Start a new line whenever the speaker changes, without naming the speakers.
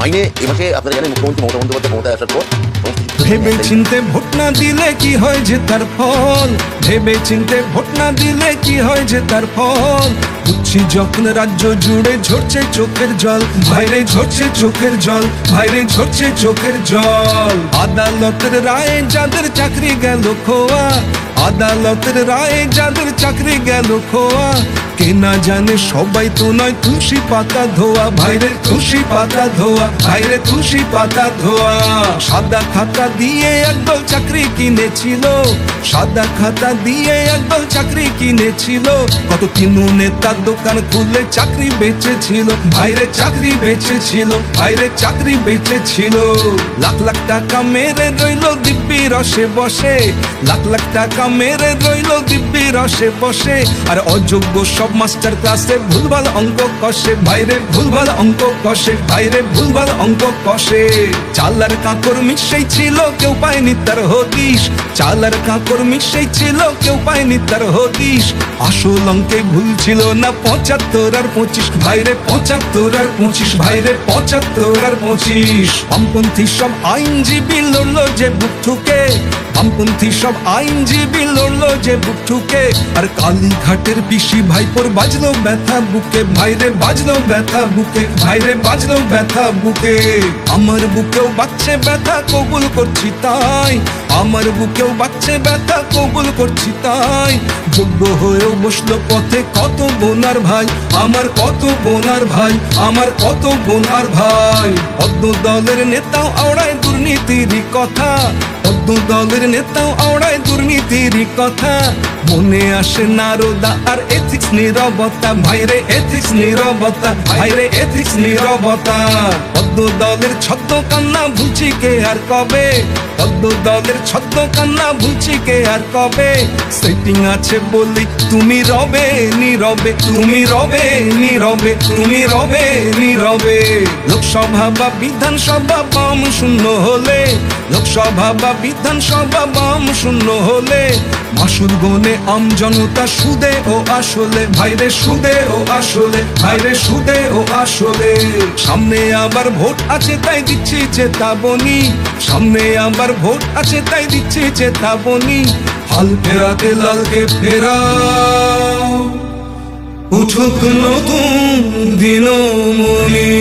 মাইনে এ মাসে আপনারা জানেন মুখ্যমন্ত্রী মমতা বন্দ্যোপাধ্যায় ক্ষমতায় আসার পর
ভেবে চিনতে ভোট না দিলে কি হয় যে তার ফল, ভেবে চিনতে ভোট না দিলে কি হয় যে তার ফল। বুঝছি যখন রাজ্য জুড়ে ঝরছে চোখের জল, ভাইরে ঝরছে চোখের জল, ভাইরে ঝরছে চোখের জল। আদালতের রায়ে যাদের চাকরি গেল খোয়া, আদালতের রায়ে যাদের চাকরি গেল খোয়া। কে না জানে সবাই তো নয় তুলসী পাতা ধোয়া, ভাইরে তুলসী পাতা ধোয়া, ভাইরে তুলসী পাতা ধোয়া। সাদা খাতা দিয়ে একদল চাকরি কিনেছিল, সাদা খাতা দিয়ে একদল চাকরি কিনেছিল। কত তিনু নেতা দোকান খুলে চাকরি বেচেছিল, ভাইরে চাকরি বেচেছিল, ভাইরে চাকরি বেচেছিল। লাখ লাখ টাকা মেরে রইল দিব্যি রসে বসে, লাখ লাখ টাকা মেরে রইল দিব্যি রসে বসে। আর অযোগ্য সব মাস্টার ক্লাসে ভুলভাল অঙ্ক কষে, ভাইরে ভুলভাল অঙ্ক কষে, ভাইরে ভুলভাল অঙ্ক কষে। চালার কাঁকর মিশেই ছিল কেউ পায়নি তার হদিশ, চালার কাঁকর মিশেই ছিল কেউ পায়নি তার হদিশ। আসল অঙ্কে ভুল ছিল না ৭৫ আর ২৫, ভাইরে ৭৫ আর ২৫, ভাইরে ৭৫ আর ২৫। বামপন্থী সব আইনজীবী লড়লো যে বুক ঠুকে, বামপন্থী সব আইনজীবী লড়লো যে বুক ঠুকে। আর কালীঘাটের পিসি ভাইপোর বাজলো ব্যথা বুকে, ভাইরে বাজলো ব্যথা বুকে, ভাইরে বাজলো ব্যথা বুকে। আমার বুকেও বাচ্চে ব্যথা কবুল করছি তাই, আমার বুকেও বাচ্চে ব্যথা কবুল করছি তাই। যোগ্য হয়েও বসলো পথে কত বোনার ভাই, আমার কত বোনার ভাই, আমার কত বোনার ভাই। অদ্য দলের নেতাও আওড়ায় দুর্নীতির কথা, অদ্য দলের নেতাও আওড়ায় দুর্নীতির কথা। মনে আসে নারদা আর এথিক্স নীরবতা, ভাইরে এথিক্স নীরবতা, ভাইরে এথিক্স নীরবতা। অদ্য দলের ছদ্ম কান্না ভুলছি কে আর কবে, অদ্য দলের ছদ্ম কান্না ভুলছি কে আর কবে। সেটিং আছে বলি তুমি রবে নীরবে, তুমি রবে নীরবে, তুমি রবে নীরবে। লোকসভা বা বিধানসভা বাম শূন্য হলে, লোকসভা বা বিধানসভা বাম শূন্য হলে। মাসুর গনে আম জনতা সুদে ও আসলে, ভাইরে সুদে ও আসলে, ভাইরে সুদে ও আসলে। সামনে আবার ভোট আছে তাই দিচ্ছি চেতাবনী, সামনে আবার ভোট আছে তাই দিচ্ছি চেতাবনী। হাল ফেরাতে লালকে ফেরাও, উঠুক নতুন দিনমণি।